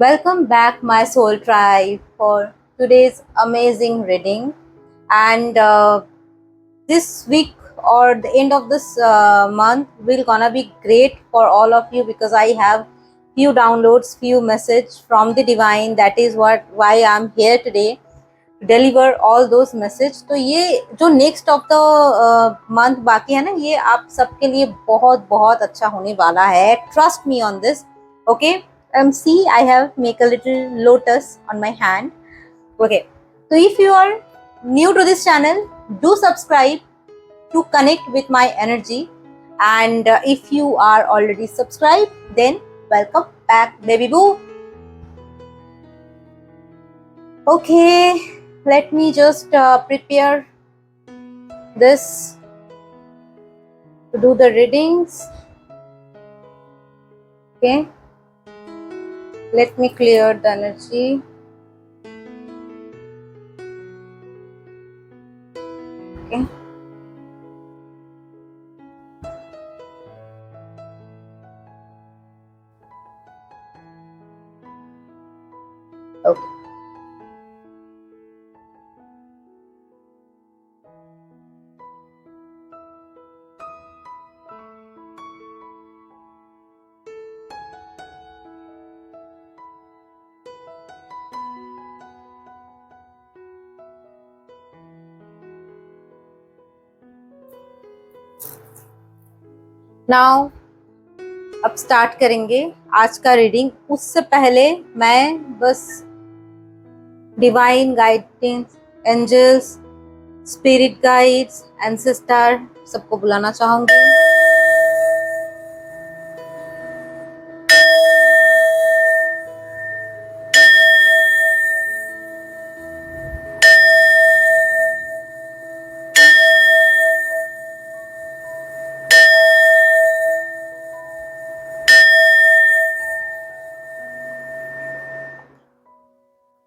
Welcome back, my soul tribe, for today's amazing reading. And this week or the end of this month will gonna be great for all of you because I have few downloads, few message from the divine. That is why I'm here today to deliver all those message. तो ये जो next of the month बाकी है ना, ये आप सबके लिए बहुत बहुत अच्छा होने वाला है. Trust me on this, okay? See, I have make a little lotus on my hand. Okay, so if you are new to this channel, do subscribe to connect with my energy. And if you are already subscribed, then welcome back, baby boo. Okay, let me just prepare this to do the readings. Okay, let me clear the energy. Okay. Okay. Now अब start करेंगे आज का reading. उससे पहले मैं बस divine guidance, angels, spirit guides, ancestor सबको बुलाना चाहूंगी.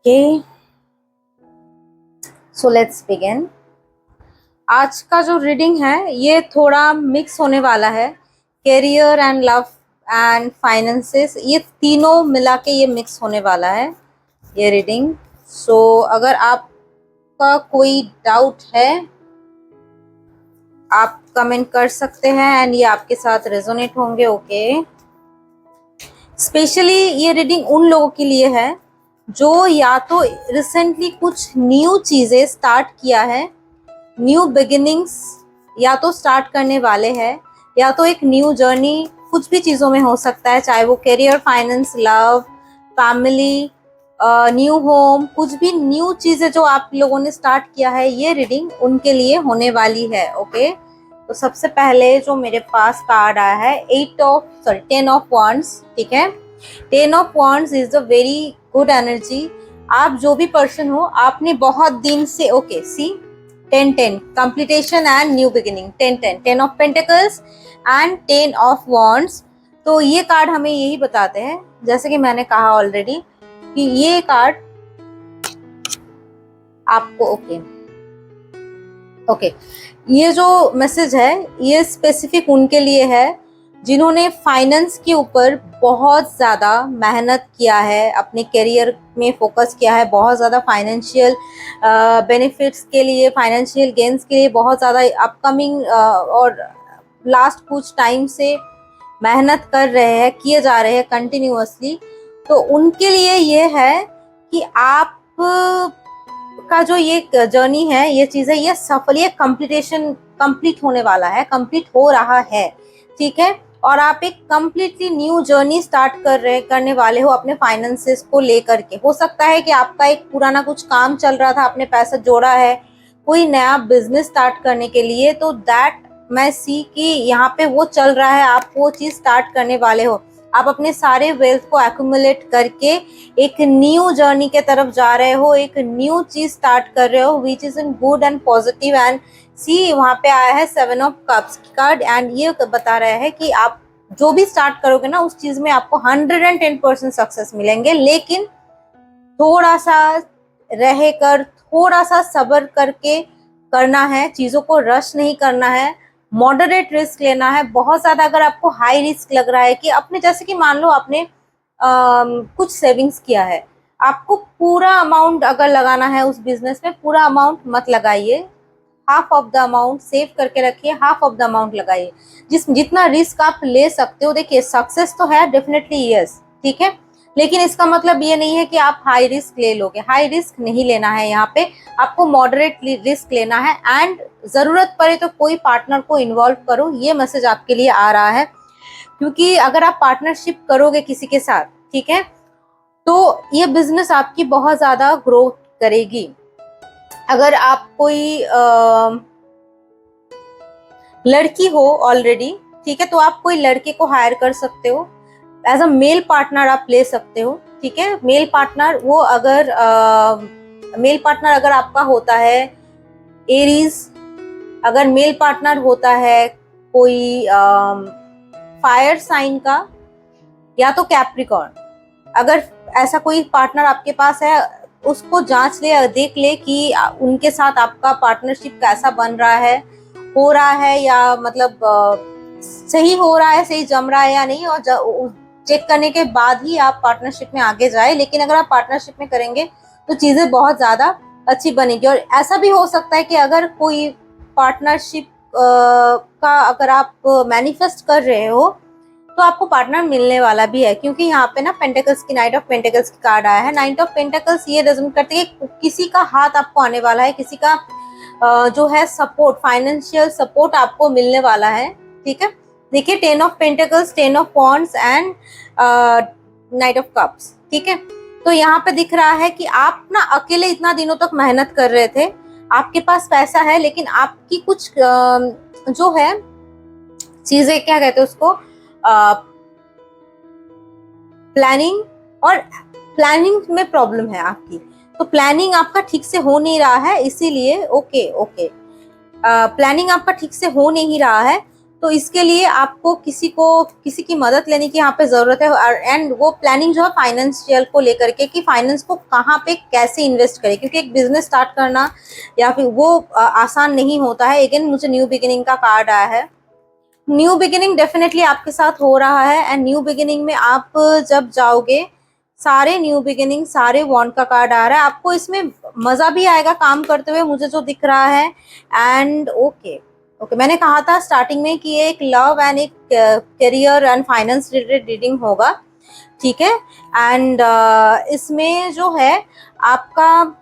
Okay, so let's begin. आज का जो रीडिंग है ये थोड़ा मिक्स होने वाला है. Career and love and finances, ये तीनों मिला के ये मिक्स होने वाला है ये रीडिंग. सो अगर आपका कोई डाउट है आप कमेंट कर सकते हैं एंड ये आपके साथ रेजोनेट होंगे. ओके, स्पेशली ये रीडिंग उन लोगों के लिए है जो या तो रिसेंटली कुछ न्यू चीजें स्टार्ट किया है, न्यू बिगिनिंग्स या तो स्टार्ट करने वाले हैं, या तो एक न्यू जर्नी कुछ भी चीज़ों में हो सकता है, चाहे वो career, finance, love, family, new home, कुछ भी न्यू चीज़ें जो आप लोगों ने स्टार्ट किया है, ये रीडिंग उनके लिए होने वाली है. ओके, तो सबसे पहले जो मेरे पास कार्ड आया है 10 ऑफ wands. ठीक है, 10 of wands is a very good energy. आप जो भी पर्सन हो, आपने बहुत दिन से okay see 10 completion and new beginning, 10 of pentacles and 10 of wands. तो ये कार्ड हमें यही बताते हैं, जैसे कि मैंने कहा ऑलरेडी, कि ये कार्ड आपको ओके ये जो मैसेज है ये स्पेसिफिक उनके लिए है जिन्होंने फाइनेंस के ऊपर बहुत ज़्यादा मेहनत किया है, अपने करियर में फोकस किया है, बहुत ज़्यादा फाइनेंशियल बेनिफिट्स के लिए, फाइनेंशियल गेन्स के लिए बहुत ज़्यादा अपकमिंग और लास्ट कुछ टाइम से मेहनत कर रहे हैं, किए जा रहे हैं कंटिन्यूअसली. तो उनके लिए ये है कि आप का जो ये जर्नी है, ये चीज़ें, ये सफल, ये कंप्लीट होने वाला है, कंप्लीट हो रहा है. ठीक है, और आप एक कंप्लीटली न्यू जर्नी स्टार्ट करने वाले हो अपने फाइनेंसेस को लेकर के. हो सकता है कि आपका एक पुराना कुछ काम चल रहा था, आपने पैसा जोड़ा है कोई नया बिजनेस स्टार्ट करने के लिए, तो दैट मैं सी कि यहाँ पे वो चल रहा है, आप वो चीज़ स्टार्ट करने वाले हो. आप अपने सारे वेल्थ को एक्यूमुलेट करके एक न्यू जर्नी के तरफ जा रहे हो, एक न्यू चीज स्टार्ट कर रहे हो, which is in good and positive. And see वहाँ पे आया है 7 ऑफ कप्स कार्ड, एंड ये बता रहा है कि आप जो भी स्टार्ट करोगे ना उस चीज में आपको 110% सक्सेस मिलेंगे, लेकिन थोड़ा सा रहकर, थोड़ा सा सब्र करके करना है, चीजों को रश नहीं करना है, मॉडरेट रिस्क लेना है. बहुत ज्यादा अगर आपको हाई रिस्क लग रहा है कि अपने, जैसे कि मान लो आपने कुछ सेविंग्स किया है। आपको पूरा अमाउंट अगर लगाना है उस बिजनेस में, पूरा अमाउंट मत लगाइए, half of the amount save करके रखिए, हाफ ऑफ द अमाउंट लगाइए। जितना रिस्क आप ले सकते हो, देखिए सक्सेस तो है डेफिनेटली, यस ठीक है, लेकिन इसका मतलब ये नहीं है कि आप हाई रिस्क ले लोगे। हाई रिस्क नहीं लेना है यहाँ पे, आपको मॉडरेट रिस्क लेना है। एंड जरूरत पड़े तो कोई पार्टनर को इन्वॉल्व करो, ये मैसेज आपके लिए आ रहा है। क्योंकि अगर आप पार्टनरशिप करोगे किसी के साथ, ठीक है, तो ये बिजनेस आपकी बहुत ज्यादा ग्रोथ करेगी। अगर आप कोई लड़की हो ऑलरेडी, ठीक है, तो आप कोई लड़के को हायर कर सकते हो, एज अ मेल पार्टनर आप ले सकते हो, ठीक है। मेल पार्टनर वो अगर मेल पार्टनर अगर आपका होता है एरीज, अगर मेल पार्टनर होता है कोई फायर साइन का, या तो कैप्रिकॉर्न, अगर ऐसा कोई पार्टनर आपके पास है, उसको जांच ले, देख ले कि उनके साथ आपका पार्टनरशिप कैसा बन रहा है, हो रहा है या मतलब सही हो रहा है, सही जम रहा है या नहीं, और चेक करने के बाद ही आप पार्टनरशिप में आगे जाए। लेकिन अगर आप पार्टनरशिप में करेंगे तो चीजें बहुत ज्यादा अच्छी बनेगी। और ऐसा भी हो सकता है कि अगर कोई पार्टनरशिप का अगर आप मैनिफेस्ट कर रहे हो तो आपको पार्टनर मिलने वाला भी है, क्योंकि यहाँ पे ना पेंटेकल्स की, नाइट ऑफ पेंटेकल्स की कार्ड आया है। नाइट ऑफ पेंटेकल्स ये रिप्रेजेंट करती है कि किसी का हाथ आपको आने वाला है, किसी का जो है सपोर्ट, फाइनेंशियल सपोर्ट आपको मिलने वाला है, ठीक है। देखिए 10 of pentacles, 10 of wands and night of cups, ठीक है। तो यहाँ पे दिख रहा है कि आप ना अकेले इतना दिनों तक मेहनत कर रहे थे, आपके पास पैसा है, लेकिन आपकी कुछ जो है चीजें, क्या कहते हैं उसको, प्लानिंग, और प्लानिंग में प्रॉब्लम है आपकी, तो प्लानिंग आपका ठीक से हो नहीं रहा है, इसीलिए ओके प्लानिंग आपका ठीक से हो नहीं रहा है, तो इसके लिए आपको किसी की मदद लेने की यहाँ पे जरूरत है। एंड वो प्लानिंग जो है फाइनेंशियल को लेकर के, कि फाइनेंस को कहाँ पे कैसे इन्वेस्ट करें, क्योंकि एक बिजनेस स्टार्ट करना या फिर वो आसान नहीं होता है। अगेन मुझे न्यू बिगिनिंग का कार्ड आया है। न्यू बिगिनिंग डेफिनेटली आपके साथ हो रहा है, एंड न्यू बिगिनिंग में आप जब जाओगे, सारे न्यू बिगिनिंग, सारे वॉन्ड का कार्ड आ रहा है, आपको इसमें मजा भी आएगा काम करते हुए, मुझे जो दिख रहा है। एंड ओके मैंने कहा था स्टार्टिंग में कि एक लव एंड एक career and finance related reading होगा, ठीक है। एंड इसमें जो है आपका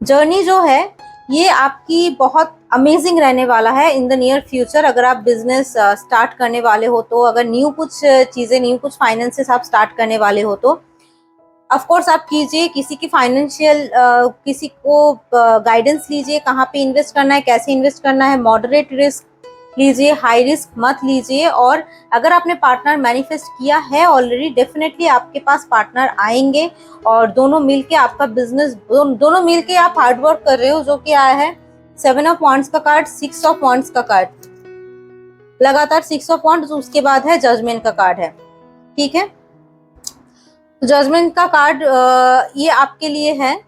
जर्नी जो है ये आपकी बहुत अमेजिंग रहने वाला है इन द नियर फ्यूचर। अगर आप बिजनेस स्टार्ट करने वाले हो तो, अगर न्यू कुछ फाइनेंसेस आप स्टार्ट करने वाले हो तो ऑफ कोर्स आप कीजिए, किसी की फाइनेंशियल किसी को गाइडेंस लीजिए, कहाँ पे इन्वेस्ट करना है, कैसे इन्वेस्ट करना है, मॉडरेट रिस्क लीजिए, हाई रिस्क मत लीजिए। और अगर आपने पार्टनर मैनिफेस्ट किया है ऑलरेडी, डेफिनेटली आपके पास पार्टनर आएंगे, और दोनों मिलके आपका बिजनेस, दोनों मिलके आप हार्डवर्क कर रहे हो, जो कि आया है 7 ऑफ वॉन्ड्स का कार्ड, 6 ऑफ वॉन्ड्स का कार्ड, लगातार 6 ऑफ वॉन्ड्स, उसके बाद है जजमेंट का कार्ड है, ठीक है। जजमेंट का कार्ड ये आपके लिए है,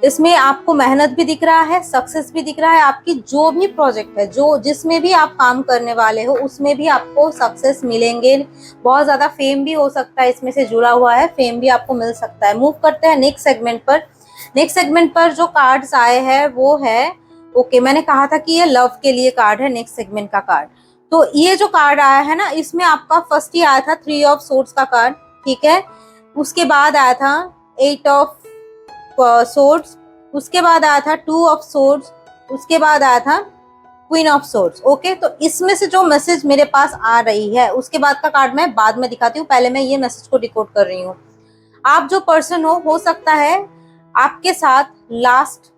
इसमें आपको मेहनत भी दिख रहा है, सक्सेस भी दिख रहा है। आपकी जो भी प्रोजेक्ट है, जो जिसमें भी आप काम करने वाले हो, उसमें भी आपको सक्सेस मिलेंगे। बहुत ज्यादा फेम भी हो सकता है, इसमें से जुड़ा हुआ है, फेम भी आपको मिल सकता है। मूव करते हैं नेक्स्ट सेगमेंट पर। नेक्स्ट सेगमेंट पर जो कार्ड्स आए हैं वो है मैंने कहा था कि ये लव के लिए कार्ड है, नेक्स्ट सेगमेंट का कार्ड। तो ये जो कार्ड आया है ना, इसमें आपका फर्स्ट ही आया था 3 ऑफ सोर्ड्स का कार्ड, ठीक है। उसके बाद आया था 8 ऑफ सोर्ड्स, उसके बाद आया था 2 ऑफ सोर्ड्स, उसके बाद आया था क्वीन ऑफ सोर्ड्स। ओके, तो इसमें से जो मैसेज मेरे पास आ रही है, उसके बाद का कार्ड मैं बाद में दिखाती हूँ, पहले मैं ये मैसेज को डिकोड कर रही हूँ। आप जो पर्सन हो सकता है आपके साथ लास्ट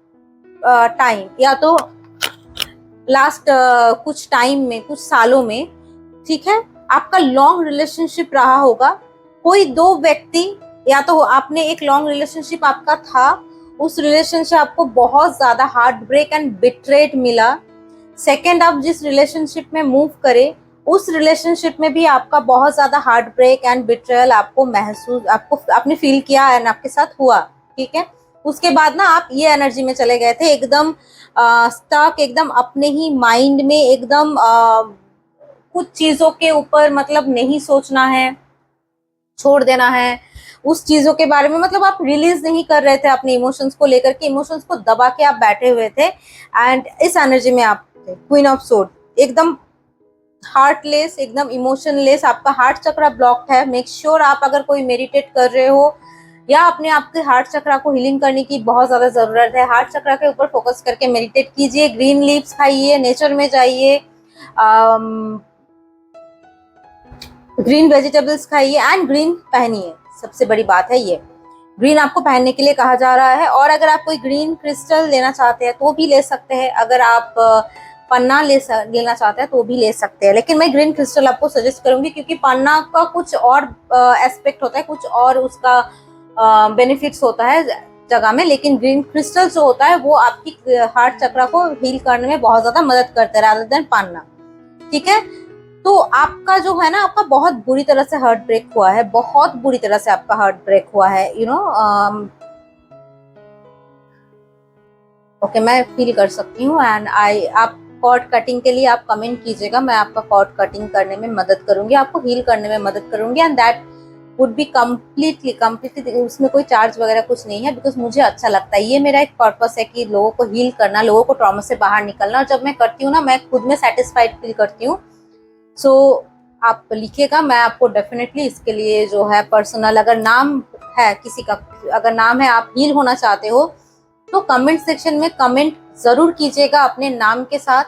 टाइम, या तो लास्ट कुछ टाइम में, कुछ सालों में, ठीक है, आपका लॉन्ग रिलेशनशिप रहा होगा। कोई दो व्यक्ति, या तो आपने एक लॉन्ग रिलेशनशिप आपका था, उस रिलेशनशिप आपको बहुत ज्यादा हार्ट ब्रेक एंड बिट्रेट मिला। सेकेंड, आप जिस रिलेशनशिप में मूव करे, उस रिलेशनशिप में भी आपका बहुत ज्यादा हार्ट ब्रेक एंड बिट्रेयल आपने फील किया एंड आपके साथ हुआ, ठीक है। उसके बाद ना आप ये एनर्जी में चले गए थे, एकदम स्टक, एकदम अपने ही माइंड में, एकदम कुछ चीजों के ऊपर मतलब नहीं सोचना है, छोड़ देना है उस चीजों के बारे में, मतलब आप रिलीज नहीं कर रहे थे अपने इमोशंस को लेकर के, इमोशंस को दबा के आप बैठे हुए थे एंड इस एनर्जी में आप थे। क्वीन ऑफ सोर्ड एकदम हार्टलेस, एकदम इमोशनलेस, आपका हार्ट चक्रा ब्लॉक्ड है। मेक श्योर आप अगर कोई मेडिटेट कर रहे हो या अपने आप के हार्ट चक्रा को हीलिंग करने की बहुत ज्यादा जरूरत है, हार्ट चक्रा के ऊपर फोकस करके मेडिटेट कीजिए, ग्रीन लीव्स खाइए, नेचर में जाइए, ग्रीन वेजिटेबल्स खाइए एंड ग्रीन पहनिए। सबसे बड़ी बात है ये, ग्रीन आपको पहनने के लिए कहा जा रहा है। और अगर आप कोई ग्रीन क्रिस्टल लेना चाहते हैं तो भी ले सकते हैं, अगर आप पन्ना लेना चाहते हैं तो भी ले सकते हैं, लेकिन मैं ग्रीन क्रिस्टल आपको सजेस्ट करूंगी क्योंकि पन्ना का कुछ और एस्पेक्ट होता है, कुछ और उसका बेनिफिट्स होता है जगह में, लेकिन ग्रीन क्रिस्टल जो होता है वो आपकी हार्ट चक्रा को हील करने में बहुत ज्यादा मदद करता है रादर देन पन्ना। ठीक है, तो आपका जो है ना, आपका बहुत बुरी तरह से हार्ट ब्रेक हुआ है, बहुत बुरी तरह से आपका हार्ट ब्रेक हुआ है, यू नो। ओके, मैं फील कर सकती हूँ एंड आप कॉर्ड कटिंग के लिए आप कमेंट कीजिएगा, मैं आपका कॉर्ड कटिंग करने में मदद करूंगी, आपको हील करने में मदद करूंगी and that would be completely, उसमें कोई चार्ज वगैरह कुछ नहीं है, बिकॉज मुझे अच्छा लगता है, ये मेरा एक पर्पस है कि लोगों को हील करना, लोगों को ट्रॉमा से बाहर निकलना, और जब मैं करती हूँ ना, मैं खुद में सेटिस्फाइड फील करती हूँ। सो आप लिखिएगा, मैं आपको डेफिनेटली इसके लिए जो है पर्सनल, अगर नाम है किसी का, अगर नाम है आप हील होना चाहते हो तो कमेंट सेक्शन में कमेंट जरूर कीजिएगा अपने नाम के साथ,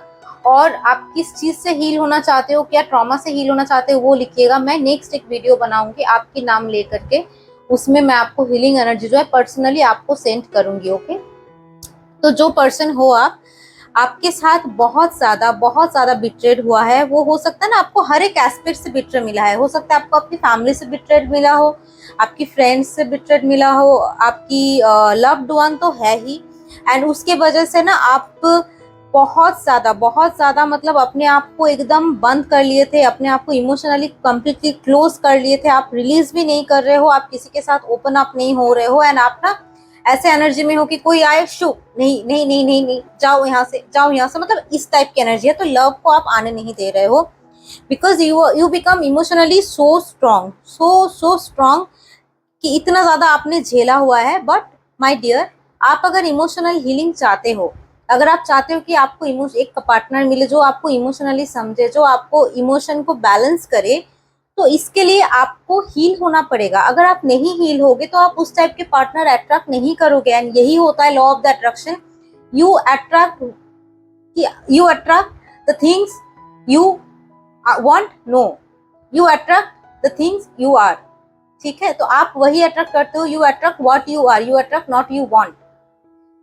और आप किस चीज से हील होना चाहते हो, क्या ट्रॉमा से हील होना चाहते हो वो लिखिएगा। मैं नेक्स्ट एक वीडियो बनाऊंगी आपके नाम लेकर के, उसमें मैं आपको हीलिंग एनर्जी जो है पर्सनली आपको सेंड करूंगी। ओके, तो जो पर्सन हो आप, आपके साथ बहुत ज्यादा बिट्रेड हुआ है, वो हो सकता है ना आपको हर एक एस्पेक्ट से बिट्रेड मिला है, हो सकता है आपको अपनी फैमिली से बिट्रेड मिला हो, आपकी फ्रेंड्स से बिट्रेड मिला हो, आपकी लव्ड वन तो है ही, एंड उसके वजह से ना आप बहुत ज्यादा मतलब अपने आप को एकदम बंद कर लिए थे, अपने आप को इमोशनली कंप्लीटली क्लोज कर लिए थे, आप रिलीज भी नहीं कर रहे हो, आप किसी के साथ ओपन अप नहीं हो रहे हो, एंड आप ना ऐसे एनर्जी में हो कि कोई आए शू नहीं नहीं नहीं नहीं नहीं, जाओ यहाँ से, जाओ यहाँ से, मतलब इस टाइप की एनर्जी है। तो लव को आप आने नहीं दे रहे हो, because you become emotionally so strong कि इतना ज्यादा आपने झेला हुआ है। बट माय डियर, आप अगर इमोशनल हीलिंग चाहते हो, अगर आप चाहते हो कि आपको एक पार्टनर मिले जो आपको इमोशनली समझे, जो आपको इमोशन को बैलेंस करे, तो इसके लिए आपको हील होना पड़ेगा। अगर आप नहीं हील होगे तो आप उस टाइप के पार्टनर अट्रैक्ट नहीं करोगे, एंड यही होता है law of the attraction. You attract the things you want, no, you attract the things you are. ठीक है, तो आप वही अट्रैक्ट करते हो, you attract what you are, you attract not you want.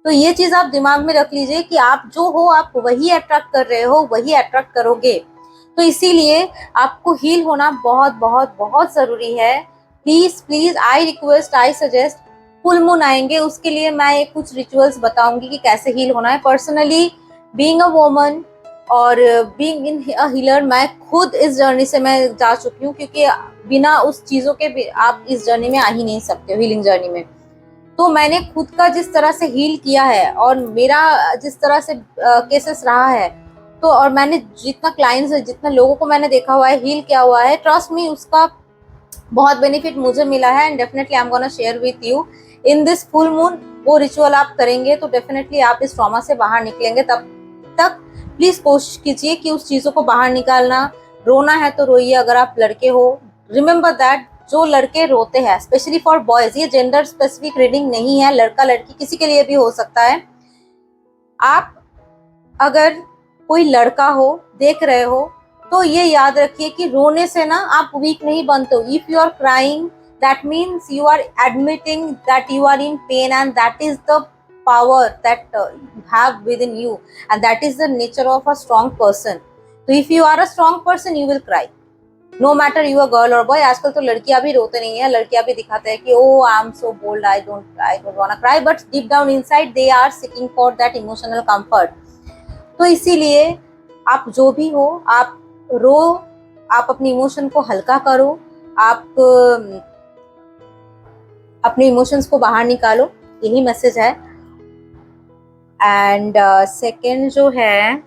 तो ये चीज आप दिमाग में रख लीजिए कि आप जो हो आप वही अट्रैक्ट कर रहे हो, वही अट्रैक्ट करोगे। तो इसीलिए आपको हील होना बहुत बहुत बहुत जरूरी है। Please please, I request, I suggest, full moon आएंगे उसके लिए मैं एक कुछ रिचुअल्स बताऊंगी कि कैसे हील होना है। पर्सनली बीइंग अ वुमन और बीइंग इन अ हीलर, मैं खुद इस जर्नी से मैं जा चुकी हूँ, क्योंकि बिना उस चीजों के आप इस जर्नी में आ ही नहीं सकते हो, हीलिंग जर्नी में। तो मैंने खुद का जिस तरह से हील किया है और मेरा जिस तरह से केसेस रहा है, तो और मैंने जितना क्लाइंट्स, जितना लोगों को मैंने देखा हुआ है, हील किया हुआ है, ट्रस्ट मी, उसका बहुत बेनिफिट मुझे मिला है and definitely I am gonna share with you in this full moon. वो रिचुअल आप करेंगे तो डेफिनेटली आप इस ट्रॉमा से बाहर निकलेंगे। तब तक प्लीज कोशिश कीजिए कि उस चीजों को बाहर निकालना। रोना है तो रोइए, अगर आप लड़के हो, रिमेम्बर दैट जो लड़के रोते हैं, स्पेशली फॉर बॉयज, ये जेंडर स्पेसिफिक रीडिंग नहीं है, लड़का लड़की किसी के लिए भी हो सकता है। आप अगर कोई लड़का हो, देख रहे हो, तो ये याद रखिए कि रोने से ना आप वीक नहीं बनते हो। If you are crying, that means you are admitting that you are in pain, and that is the power that you have within you, and that is the nature of a strong person. So if you are a strong person, you will cry, no matter you are girl or boy. आजकल तो लड़कियां भी रोते नहीं है, लड़कियां भी दिखाते हैं कि oh I am so bold, I don't wanna cry, but deep down inside they are seeking for that emotional comfort. तो इसीलिए आप जो भी हो, आप रो, आप अपने इमोशन को हल्का करो, आप अपने इमोशंस को बाहर निकालो, यही मैसेज है। एंड सेकेंड जो है,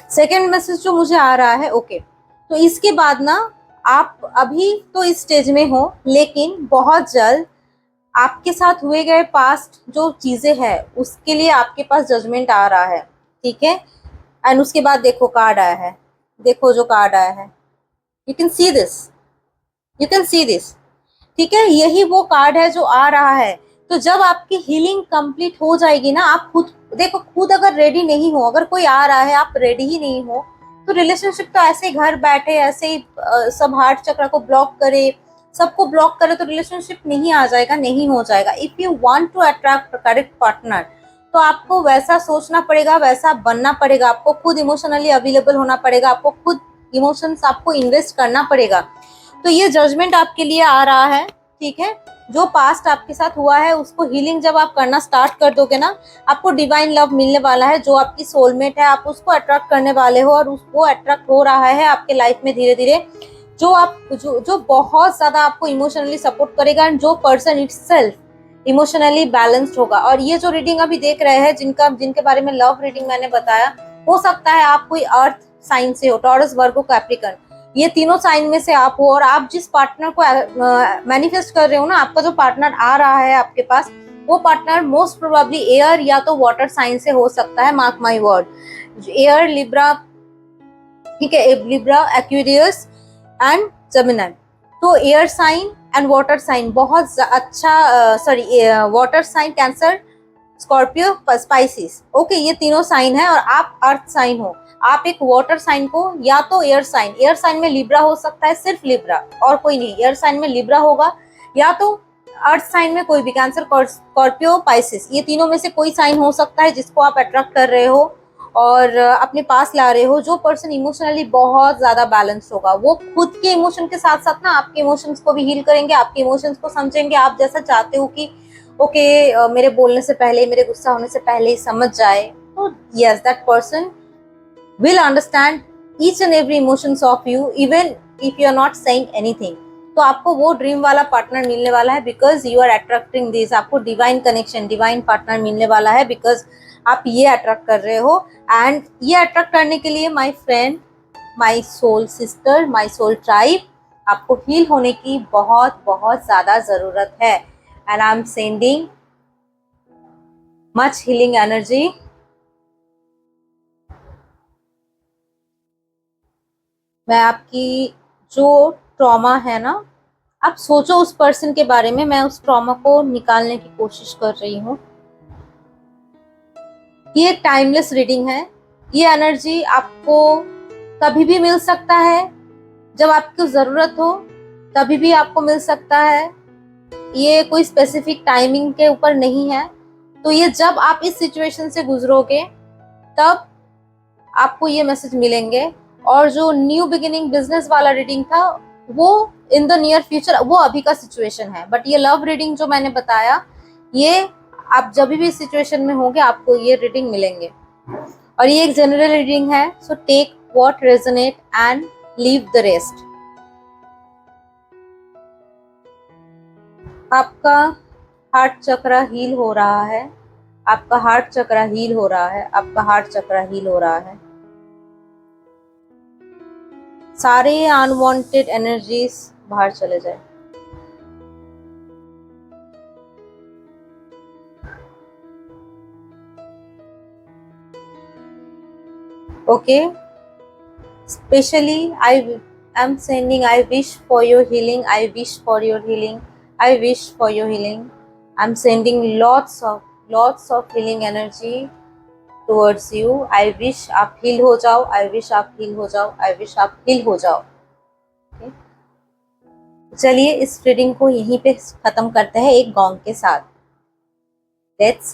सेकेंड मैसेज जो मुझे आ रहा है, ओके, तो इसके बाद ना आप अभी तो इस स्टेज में हो, लेकिन बहुत जल्द आपके साथ हुए गए पास्ट जो चीजें हैं उसके लिए आपके पास जजमेंट आ रहा है, ठीक है। एंड उसके बाद देखो कार्ड आया है, देखो जो कार्ड आया है, you can see this, you can see this, ठीक है। यही वो कार्ड है जो आ रहा है। तो जब आपकी हीलिंग कंप्लीट हो जाएगी ना, आप खुद देखो, खुद अगर रेडी नहीं हो, अगर कोई आ रहा है आप रेडी ही नहीं हो, तो रिलेशनशिप तो ऐसे ही घर बैठे ऐसे ही सब हार्ट चक्र को ब्लॉक करे, सबको ब्लॉक करे तो रिलेशनशिप नहीं आ जाएगा, नहीं हो जाएगा। If you want to attract correct partner, तो आपको वैसा सोचना पड़ेगा, वैसा बनना पड़ेगा, आपको खुद इमोशनली अवेलेबल होना पड़ेगा, आपको खुद इमोशंस आपको इन्वेस्ट करना पड़ेगा। तो ये जजमेंट आपके लिए आ रहा है, ठीक है। जो पास्ट आपके साथ हुआ है उसको हीलिंग जब आप करना स्टार्ट कर दोगे ना, आपको डिवाइन लव मिलने वाला है, जो आपकी सोलमेट है, आप उसको अट्रैक्ट करने वाले हो, और वो अट्रैक्ट हो रहा है आपके लाइफ में धीरे धीरे, जो बहुत ज्यादा आपको इमोशनली सपोर्ट करेगा, एंड जो पर्सन इटसेल्फ इमोशनली बैलेंस्ड होगा। और ये जो रीडिंग अभी देख रहे हैं, जिनके बारे में लव रीडिंग मैंने बताया, हो सकता है आप कोई अर्थ साइन से हो, टॉरस, वर्गो, कैप्रिकॉर्न, ये तीनों साइन में से आप हो, और आप जिस पार्टनर को मैनिफेस्ट कर रहे हो ना, आपका जो पार्टनर आ रहा है आपके पास, वो पार्टनर मोस्ट प्रोबेबली एयर या तो वाटर साइन से हो सकता है, mark my word. Air, Libra, ठीक है, लिब्रा, एक्वेरियस एंड जेमिनी। तो air sign and water sign बहुत अच्छा, sorry, water sign Cancer, Scorpio, Pisces, okay, ये तीनों साइन है, और आप अर्थ साइन हो। आप एक वाटर साइन को या तो एयर साइन में लिब्रा हो सकता है, सिर्फ लिब्रा और कोई नहीं, एयर साइन में लिब्रा होगा, या तो अर्थ साइन में कोई भी, कैंसर, स्कॉर्पियो, पाइसिस, ये तीनों में से कोई साइन हो सकता है जिसको आप अट्रैक्ट कर रहे हो और अपने पास ला रहे हो। जो पर्सन इमोशनली बहुत ज्यादा बैलेंस होगा, वो खुद के इमोशन के साथ साथ ना आपके इमोशंस को भी हील करेंगे, आपके इमोशंस को समझेंगे, आप जैसा चाहते हो कि ओके मेरे बोलने से पहले, मेरे गुस्सा होने से पहले ही समझ जाए, तो yes, that person will understand each and every emotions of you even if you are not saying anything। तो आपको वो ड्रीम वाला पार्टनर मिलने वाला है, because you are attracting this. आपको डिवाइन कनेक्शन, डिवाइन पार्टनर मिलने वाला है, बिकॉज आप ये अट्रैक्ट कर रहे हो। एंड ये अट्रैक्ट करने के लिए my friend, my soul sister, my soul tribe, आपको हील होने की बहुत बहुत ज्यादा जरूरत है। And I am sending much healing energy. मैं आपकी जो ट्रॉमा है ना, आप सोचो उस पर्सन के बारे में, मैं उस ट्रॉमा को निकालने की कोशिश कर रही हूँ। ये एक टाइमलेस रीडिंग है। ये एनर्जी आपको कभी भी मिल सकता है, जब आपको जरूरत हो तभी भी आपको मिल सकता है। ये कोई स्पेसिफिक टाइमिंग के ऊपर नहीं है। तो ये जब आप इस सिचुएशन से गुजरोगे तब आपको ये मैसेज मिलेंगे। और जो न्यू बिगिनिंग बिजनेस वाला रीडिंग था वो इन द नियर फ्यूचर, वो अभी का सिचुएशन है। बट ये लव रीडिंग जो मैंने बताया, ये आप जब भी इस सिचुएशन में होंगे आपको ये रीडिंग मिलेंगे। और ये एक जनरल रीडिंग है, so take what resonate and leave the rest. आपका हार्ट चक्र हील हो रहा है, आपका हार्ट चक्र हील हो रहा है, आपका हार्ट चक्र हील हो रहा है। सारे अनवांटेड एनर्जीज बाहर चले जाए। Okay, specially I am sending, I wish for your healing, I wish for your healing, I wish for your healing। I'm sending lots of healing energy towards you। I wish आप heal हो जाओ, I wish आप heal हो जाओ, I wish आप heal हो जाओ। okay? चलिए इस रीडिंग को यहीं पे खत्म करते हैं एक गॉन्ग के साथ। लेट्स